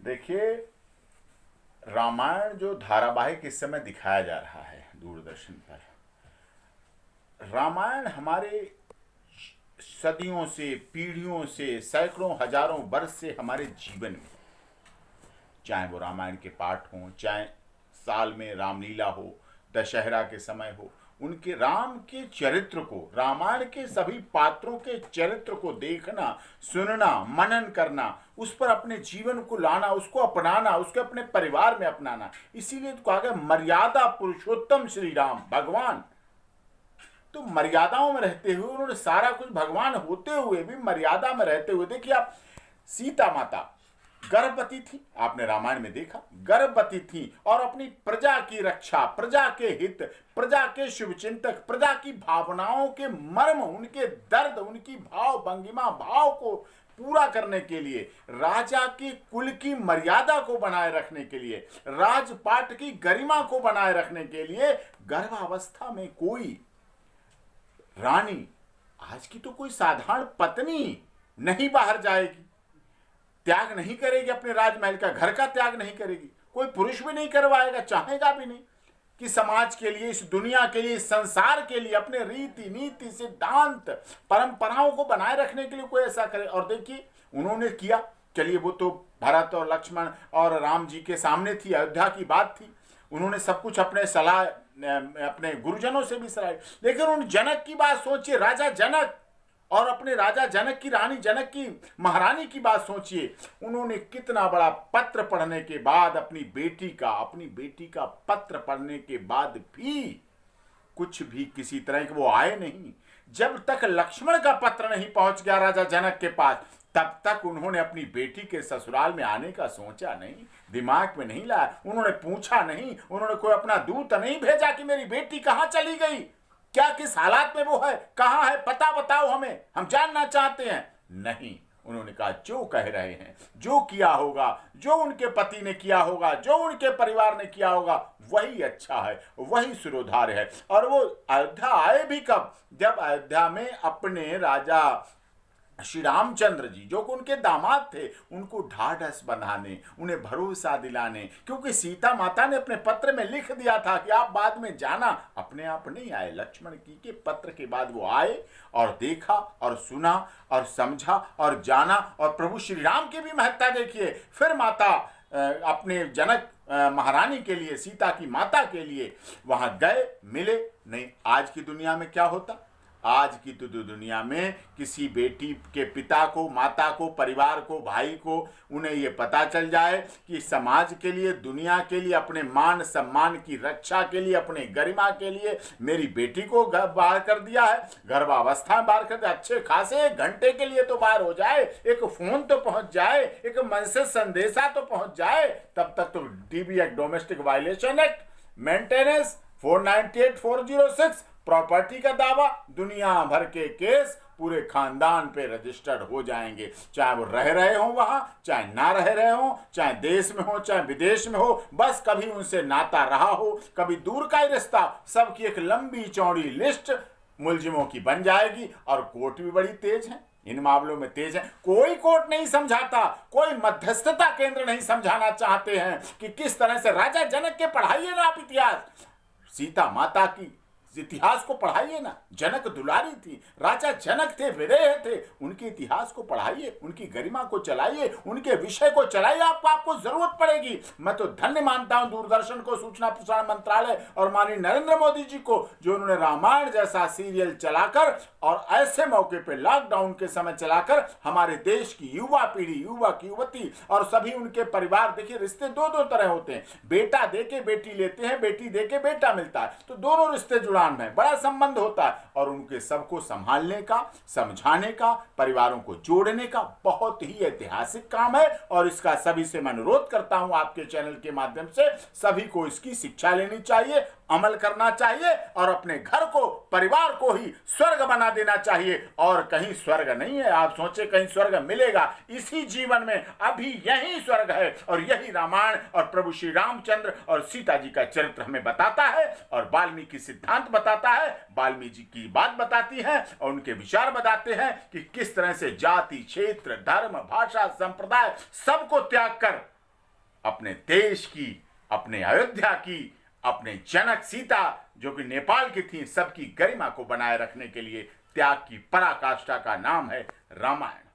देखिए, रामायण जो धारावाहिक इस समय दिखाया जा रहा है दूरदर्शन पर, रामायण हमारे सदियों से, पीढ़ियों से, सैकड़ों हजारों वर्ष से हमारे जीवन में, चाहे वो रामायण के पाठ हों, चाहे साल में रामलीला हो, दशहरा के समय हो, उनके राम के चरित्र को, रामायण के सभी पात्रों के चरित्र को देखना, सुनना, मनन करना, उस पर अपने जीवन को लाना, उसको अपनाना, उसको अपने परिवार में अपनाना। इसीलिए तो कहा गया मर्यादा पुरुषोत्तम श्री राम भगवान। तो मर्यादाओं में रहते हुए उन्होंने सारा कुछ, भगवान होते हुए भी मर्यादा में रहते हुए, देखिए आप, सीता माता गर्भवती थी, आपने रामायण में देखा, गर्भवती थी और अपनी प्रजा की रक्षा, प्रजा के हित, प्रजा के शुभचिंतक, प्रजा की भावनाओं के मर्म, उनके दर्द, उनकी भाव भंगिमा, भाव को पूरा करने के लिए, राजा की कुल की मर्यादा को बनाए रखने के लिए, राजपाट की गरिमा को बनाए रखने के लिए गर्भावस्था में कोई रानी, आज की तो कोई साधारण पत्नी नहीं बाहर जाएगी, त्याग नहीं करेगी अपने राजमहल का, घर का त्याग नहीं करेगी, कोई पुरुष भी नहीं करवाएगा, चाहेगा भी नहीं कि समाज के लिए, इस दुनिया के लिए, इस संसार के लिए, अपने रीति नीति सिद्धांत परंपराओं को बनाए रखने के लिए कोई ऐसा करे। और देखिए उन्होंने किया, चलिए वो तो भरत और लक्ष्मण और राम जी के सामने थी, अयोध्या की बात थी, उन्होंने सब कुछ अपने सलाह, अपने गुरुजनों से भी सलाह, लेकिन उन जनक की बात सोचिए, राजा जनक, और अपने राजा जनक की रानी, जनक की महारानी की बात सोचिए, उन्होंने कितना बड़ा पत्र पढ़ने के बाद, अपनी बेटी का पत्र पढ़ने के बाद भी कुछ भी किसी तरह के वो आए नहीं। जब तक लक्ष्मण का पत्र नहीं पहुंच गया राजा जनक के पास, तब तक उन्होंने अपनी बेटी के ससुराल में आने का सोचा नहीं, दिमाग में नहीं लाया, उन्होंने पूछा नहीं, उन्होंने कोई अपना दूत नहीं भेजा कि मेरी बेटी कहां चली गई, क्या किस हालात में वो है, कहां है, पता बताओ हमें, हम जानना चाहते हैं। नहीं, उन्होंने कहा जो कह रहे हैं, जो किया होगा, जो उनके पति ने किया होगा, जो उनके परिवार ने किया होगा, वही अच्छा है, वही सुरोधार है। और वो अयोध्या आए भी कब, जब अयोध्या में अपने राजा श्री रामचंद्र जी, जो कि उनके दामाद थे, उनको ढाढ़स बंधाने, उन्हें भरोसा दिलाने, क्योंकि सीता माता ने अपने पत्र में लिख दिया था कि आप बाद में जाना, अपने आप नहीं आए, लक्ष्मण की के पत्र के बाद वो आए और देखा और सुना और समझा और जाना। और प्रभु श्री राम की भी महत्ता देखिए, फिर माता अपने जनक महारानी के लिए, सीता की माता के लिए वहां गए, मिले नहीं। आज की दुनिया में क्या होता, आज की तो दुनिया में किसी बेटी के पिता को, माता को, परिवार को, भाई को, उन्हें ये पता चल जाए कि समाज के लिए, दुनिया के लिए, अपने मान सम्मान की रक्षा के लिए, अपने गरिमा के लिए मेरी बेटी को बाहर कर दिया है, गर्भावस्था में बाहर कर दिया, अच्छे खासे 1 घंटे के लिए तो बाहर हो जाए, एक फोन तो पहुंच जाए, एक मैसेज संदेशा तो पहुंच जाए, तब तक तो dB act, domestic violation act, maintenance 498/406, property का दावा, दुनिया भर के केस पूरे खानदान पे रजिस्टर्ड हो जाएंगे, चाहे वो रह रहे हो वहां, चाहे ना रह रहे हो, चाहे देश में हो, चाहे विदेश में हो, बस कभी उनसे नाता रहा हो, कभी दूर का ही रिश्ता, सबकी एक लंबी चौड़ी लिस्ट मुलजिमों की बन जाएगी। और कोर्ट भी बड़ी तेज है, इन मामलों में तेज है, कोई कोर्ट नहीं समझाता, कोई मध्यस्थता केंद्र नहीं समझाना चाहते हैं कि किस तरह से राजा जनक के पढ़ाइए ना आप इतिहास, सीता माता की इतिहास को पढ़ाइए ना, जनक दुलारी थी, राजा जनक थे, विदेह थे, उनके इतिहास को पढ़ाइए, उनकी गरिमा को चलाइए, उनके विषय को चलाइए, आपको जरूरत पड़ेगी। मैं तो धन्य मानता हूं दूरदर्शन को, सूचना प्रसारण मंत्रालय और माननीय नरेंद्र मोदी जी को, जो उन्होंने रामायण जैसा सीरियल चलाकर और ऐसे मौके पे लॉकडाउन के समय चलाकर हमारे देश की युवा पीढ़ी, युवा की युवती और सभी उनके परिवार, देखिए रिश्ते दो तरह होते हैं, बेटा दे के बेटी लेते हैं, बेटी दे के बेटा मिलता है, तो दोनों रिश्ते जुड़ा में बड़ा संबंध होता है, और उनके सबको संभालने का, समझाने का, परिवारों को जोड़ने का बहुत ही ऐतिहासिक काम है। और इसका सभी से मैं अनुरोध करता हूं, आपके चैनल के माध्यम से सभी को इसकी शिक्षा लेनी चाहिए, अमल करना चाहिए और अपने घर को, परिवार को ही स्वर्ग बना देना चाहिए। और कहीं स्वर्ग नहीं है, आप सोचे कहीं स्वर्ग मिलेगा, इसी जीवन में अभी यही स्वर्ग है। और यही रामायण और प्रभु श्री रामचंद्र और सीता जी का चरित्र हमें बताता है, और वाल्मीकि सिद्धांत बताता है, वाल्मीकि जी की बात बताती है और उनके विचार बताते हैं कि किस तरह से जाति, क्षेत्र, धर्म, भाषा, संप्रदाय सबको त्याग कर अपने देश की, अपने अयोध्या की, अपने जनक सीता जो कि नेपाल की थी, सबकी गरिमा को बनाए रखने के लिए त्याग की पराकाष्ठा का नाम है रामायण।